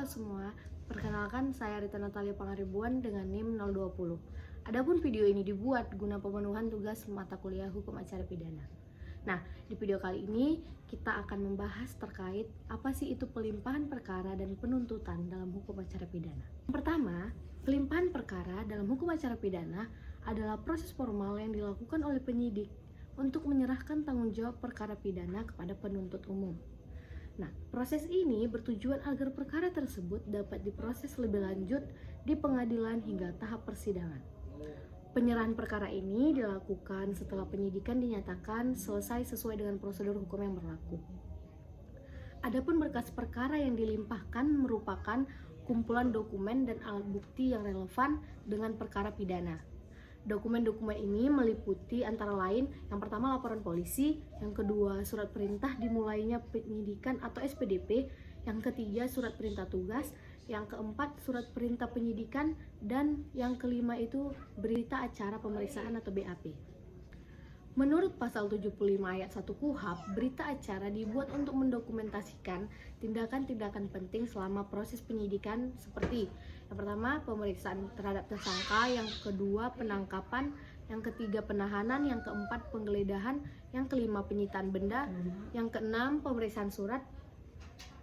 Halo semua, perkenalkan saya Rita Natalia Pangaribuan dengan NIM 020. Adapun video ini dibuat guna pemenuhan tugas mata kuliah Hukum Acara Pidana. Nah, di video kali ini kita akan membahas terkait apa sih itu pelimpahan perkara dan penuntutan dalam hukum acara pidana. Yang pertama, pelimpahan perkara dalam hukum acara pidana adalah proses formal yang dilakukan oleh penyidik untuk menyerahkan tanggung jawab perkara pidana kepada penuntut umum. Nah, proses ini bertujuan agar perkara tersebut dapat diproses lebih lanjut di pengadilan hingga tahap persidangan. Penyerahan perkara ini dilakukan setelah penyidikan dinyatakan selesai sesuai dengan prosedur hukum yang berlaku. Adapun berkas perkara yang dilimpahkan merupakan kumpulan dokumen dan alat bukti yang relevan dengan perkara pidana. Dokumen-dokumen ini meliputi antara lain yang pertama laporan polisi, yang kedua surat perintah dimulainya penyidikan atau SPDP, yang ketiga surat perintah tugas, yang keempat surat perintah penyidikan, dan yang kelima itu berita acara pemeriksaan atau BAP. Menurut pasal 75 ayat 1 KUHP, berita acara dibuat untuk mendokumentasikan tindakan-tindakan penting selama proses penyidikan seperti yang pertama pemeriksaan terhadap tersangka, yang kedua penangkapan, yang ketiga penahanan, yang keempat penggeledahan, yang kelima penyitaan benda, yang keenam pemeriksaan surat,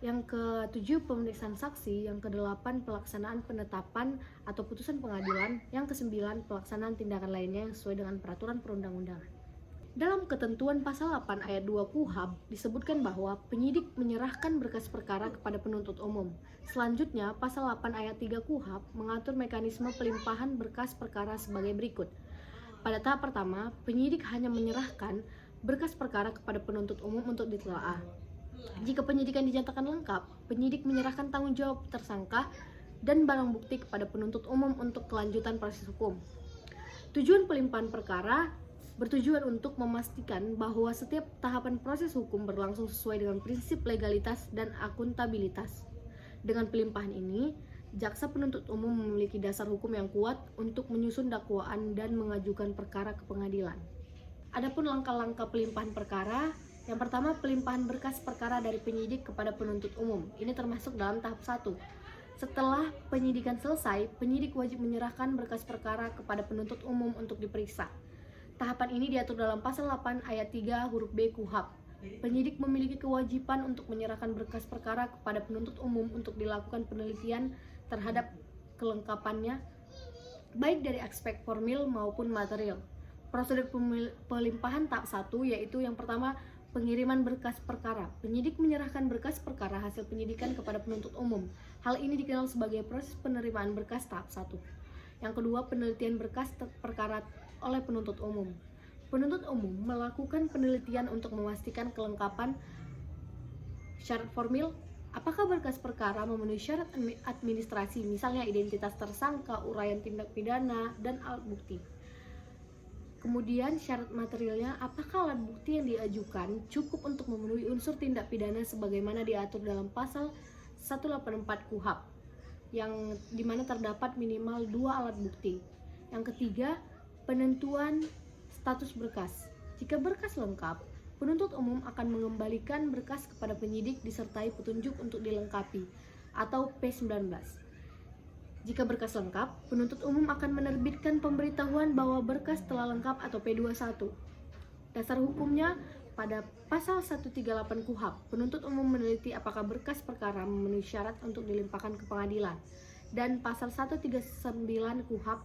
yang ketujuh pemeriksaan saksi, yang kedelapan pelaksanaan penetapan atau putusan pengadilan, yang kesembilan pelaksanaan tindakan lainnya yang sesuai dengan peraturan perundang-undangan. Dalam ketentuan pasal 8 ayat 2 KUHP disebutkan bahwa penyidik menyerahkan berkas perkara kepada penuntut umum. Selanjutnya, pasal 8 ayat 3 KUHP mengatur mekanisme pelimpahan berkas perkara sebagai berikut. Pada tahap pertama, penyidik hanya menyerahkan berkas perkara kepada penuntut umum untuk ditelaah. Jika penyidikan dinyatakan lengkap, penyidik menyerahkan tanggung jawab tersangka dan barang bukti kepada penuntut umum untuk kelanjutan proses hukum. Tujuan pelimpahan perkara bertujuan untuk memastikan bahwa setiap tahapan proses hukum berlangsung sesuai dengan prinsip legalitas dan akuntabilitas. Dengan pelimpahan ini, jaksa penuntut umum memiliki dasar hukum yang kuat untuk menyusun dakwaan dan mengajukan perkara ke pengadilan. Adapun langkah-langkah pelimpahan perkara, yang pertama pelimpahan berkas perkara dari penyidik kepada penuntut umum. Ini termasuk dalam tahap 1. Setelah penyidikan selesai, penyidik wajib menyerahkan berkas perkara kepada penuntut umum untuk diperiksa. Tahapan ini diatur dalam pasal 8 ayat 3 huruf B KUHP. Penyidik memiliki kewajiban untuk menyerahkan berkas perkara kepada penuntut umum untuk dilakukan penelitian terhadap kelengkapannya, baik dari aspek formil maupun material. Prosedur pelimpahan tahap 1 yaitu yang pertama pengiriman berkas perkara. Penyidik menyerahkan berkas perkara hasil penyidikan kepada penuntut umum. Hal ini dikenal sebagai proses penerimaan berkas tahap 1. Yang kedua, penelitian berkas perkara oleh penuntut umum. Penuntut umum melakukan penelitian untuk memastikan kelengkapan syarat formil, apakah berkas perkara memenuhi syarat administrasi, misalnya identitas tersangka, uraian tindak pidana, dan alat bukti. Kemudian syarat materialnya, apakah alat bukti yang diajukan cukup untuk memenuhi unsur tindak pidana sebagaimana diatur dalam pasal 184 KUHP, yang dimana terdapat minimal 2 alat bukti. Yang ketiga, penentuan status berkas. Jika berkas lengkap, penuntut umum akan mengembalikan berkas kepada penyidik disertai petunjuk untuk dilengkapi atau P19. Jika berkas lengkap, penuntut umum akan menerbitkan pemberitahuan bahwa berkas telah lengkap atau P21. Dasar hukumnya pada pasal 138 KUHP, penuntut umum meneliti apakah berkas perkara memenuhi syarat untuk dilimpahkan ke pengadilan. Dan pasal 139 KUHP,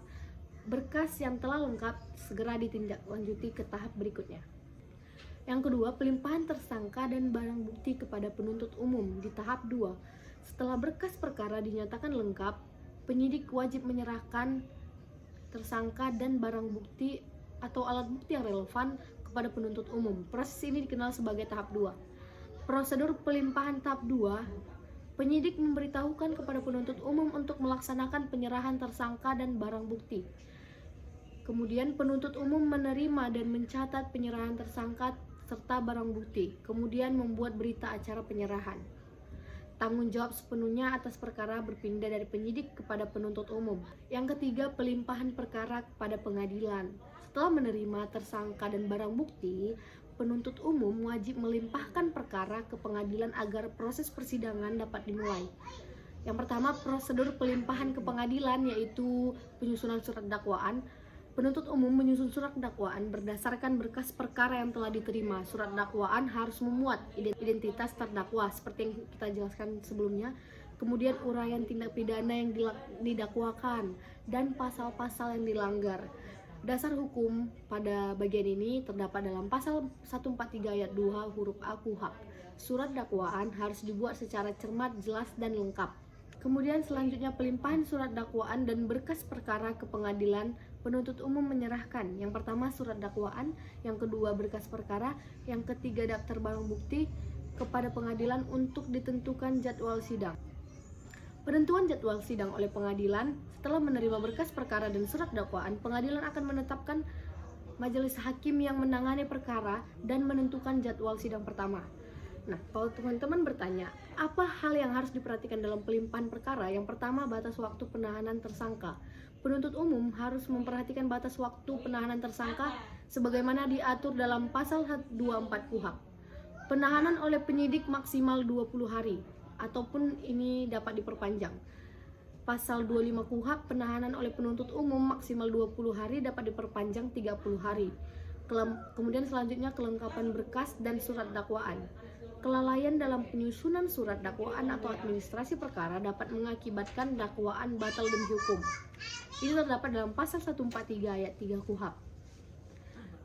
berkas yang telah lengkap segera ditindaklanjuti ke tahap berikutnya. Yang kedua, pelimpahan tersangka dan barang bukti kepada penuntut umum di tahap 2. Setelah berkas perkara dinyatakan lengkap, penyidik wajib menyerahkan tersangka dan barang bukti atau alat bukti yang relevan kepada penuntut umum. Proses ini dikenal sebagai tahap 2. Prosedur pelimpahan tahap 2, penyidik memberitahukan kepada penuntut umum untuk melaksanakan penyerahan tersangka dan barang bukti. Kemudian penuntut umum menerima dan mencatat penyerahan tersangka serta barang bukti, kemudian membuat berita acara penyerahan. Tanggung jawab sepenuhnya atas perkara berpindah dari penyidik kepada penuntut umum. Yang ketiga, pelimpahan perkara kepada pengadilan. Setelah menerima tersangka dan barang bukti, penuntut umum wajib melimpahkan perkara ke pengadilan agar proses persidangan dapat dimulai. Yang pertama, prosedur pelimpahan ke pengadilan, yaitu penyusunan surat dakwaan. Penuntut umum menyusun surat dakwaan berdasarkan berkas perkara yang telah diterima. Surat dakwaan harus memuat identitas terdakwa seperti yang kita jelaskan sebelumnya, kemudian uraian tindak pidana yang didakwakan dan pasal-pasal yang dilanggar. Dasar hukum pada bagian ini terdapat dalam pasal 143 ayat 2 huruf A KUHP. Surat dakwaan harus dibuat secara cermat, jelas, dan lengkap. Kemudian selanjutnya pelimpahan surat dakwaan dan berkas perkara ke pengadilan. Penuntut umum menyerahkan yang pertama surat dakwaan, yang kedua berkas perkara, yang ketiga daftar barang bukti kepada pengadilan untuk ditentukan jadwal sidang. Penentuan jadwal sidang oleh pengadilan. Setelah menerima berkas perkara dan surat dakwaan, pengadilan akan menetapkan majelis hakim yang menangani perkara dan menentukan jadwal sidang pertama. Nah, kalau teman-teman bertanya, apa hal yang harus diperhatikan dalam pelimpahan perkara? Yang pertama, batas waktu penahanan tersangka. Penuntut umum harus memperhatikan batas waktu penahanan tersangka sebagaimana diatur dalam pasal 24 KUHP. Penahanan oleh penyidik maksimal 20 hari ataupun ini dapat diperpanjang. Pasal 25 KUHP, penahanan oleh penuntut umum maksimal 20 hari dapat diperpanjang 30 hari. Kemudian selanjutnya kelengkapan berkas dan surat dakwaan. Kelalaian dalam penyusunan surat dakwaan atau administrasi perkara dapat mengakibatkan dakwaan batal demi hukum. Ini terdapat dalam pasal 143 ayat 3 KUHP.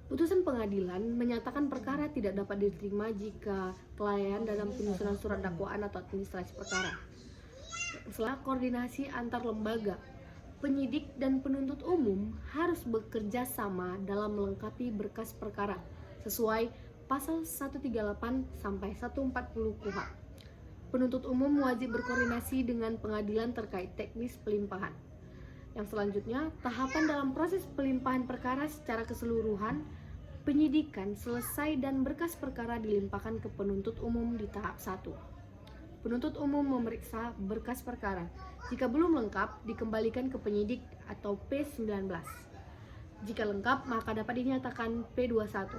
Putusan pengadilan menyatakan perkara tidak dapat diterima jika kelalaian dalam penyusunan surat dakwaan atau administrasi perkara. Setelah koordinasi antar lembaga, penyidik dan penuntut umum harus bekerja sama dalam melengkapi berkas perkara sesuai pasal 138 sampai 140 KUHP. Penuntut umum wajib berkoordinasi dengan pengadilan terkait teknis pelimpahan. Yang selanjutnya, tahapan dalam proses pelimpahan perkara secara keseluruhan. Penyidikan selesai dan berkas perkara dilimpahkan ke penuntut umum di tahap 1. Penuntut umum memeriksa berkas perkara. Jika belum lengkap, dikembalikan ke penyidik atau P19. Jika lengkap, maka dapat dinyatakan P21.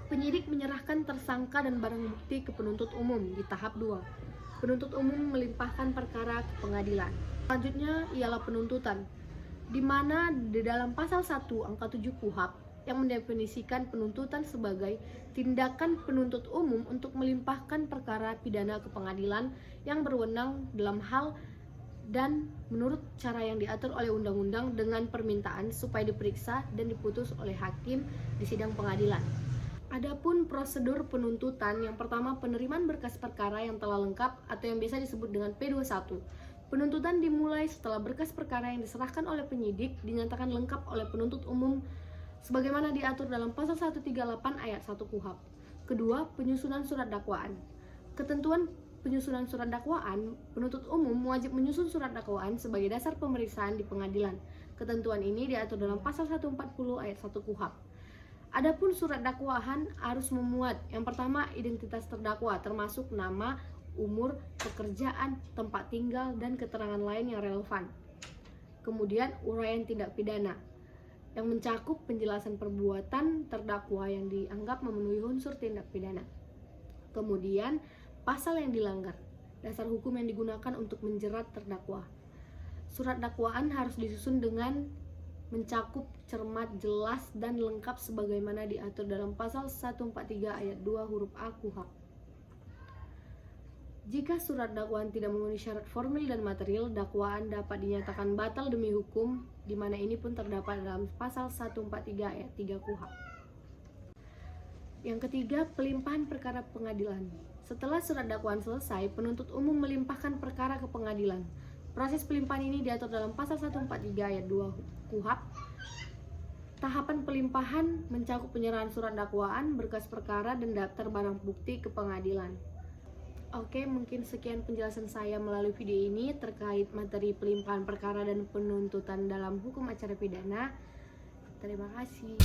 Penyidik menyerahkan tersangka dan barang bukti ke penuntut umum di tahap 2. Penuntut umum melimpahkan perkara ke pengadilan. Selanjutnya ialah penuntutan, di mana di dalam pasal 1 angka 7 KUHP yang mendefinisikan penuntutan sebagai tindakan penuntut umum untuk melimpahkan perkara pidana ke pengadilan yang berwenang dalam hal dan menurut cara yang diatur oleh undang-undang dengan permintaan supaya diperiksa dan diputus oleh hakim di sidang pengadilan. Adapun prosedur penuntutan, yang pertama penerimaan berkas perkara yang telah lengkap atau yang biasa disebut dengan P21. Penuntutan dimulai setelah berkas perkara yang diserahkan oleh penyidik dinyatakan lengkap oleh penuntut umum sebagaimana diatur dalam pasal 138 ayat 1 KUHP. Kedua, penyusunan surat dakwaan. Ketentuan penyusunan surat dakwaan, penuntut umum wajib menyusun surat dakwaan sebagai dasar pemeriksaan di pengadilan. Ketentuan ini diatur dalam pasal 140 ayat 1 KUHP. Adapun surat dakwaan harus memuat yang pertama identitas terdakwa termasuk nama, umur, pekerjaan, tempat tinggal, dan keterangan lain yang relevan. Kemudian uraian tindak pidana yang mencakup penjelasan perbuatan terdakwa yang dianggap memenuhi unsur tindak pidana. Kemudian pasal yang dilanggar, dasar hukum yang digunakan untuk menjerat terdakwa. Surat dakwaan harus disusun dengan mencakup cermat, jelas, dan lengkap sebagaimana diatur dalam pasal 143 ayat 2 huruf A KUHP. Jika surat dakwaan tidak memenuhi syarat formil dan material, dakwaan dapat dinyatakan batal demi hukum, di mana ini pun terdapat dalam pasal 143 ayat 3 KUHP. Yang ketiga, pelimpahan perkara pengadilan. Setelah surat dakwaan selesai, penuntut umum melimpahkan perkara ke pengadilan. Proses pelimpahan ini diatur dalam pasal 143 ayat 2 KUHP. Tahapan pelimpahan mencakup penyerahan surat dakwaan, berkas perkara, dan daftar barang bukti ke pengadilan. Oke, mungkin sekian penjelasan saya melalui video ini terkait materi pelimpahan perkara dan penuntutan dalam hukum acara pidana. Terima kasih.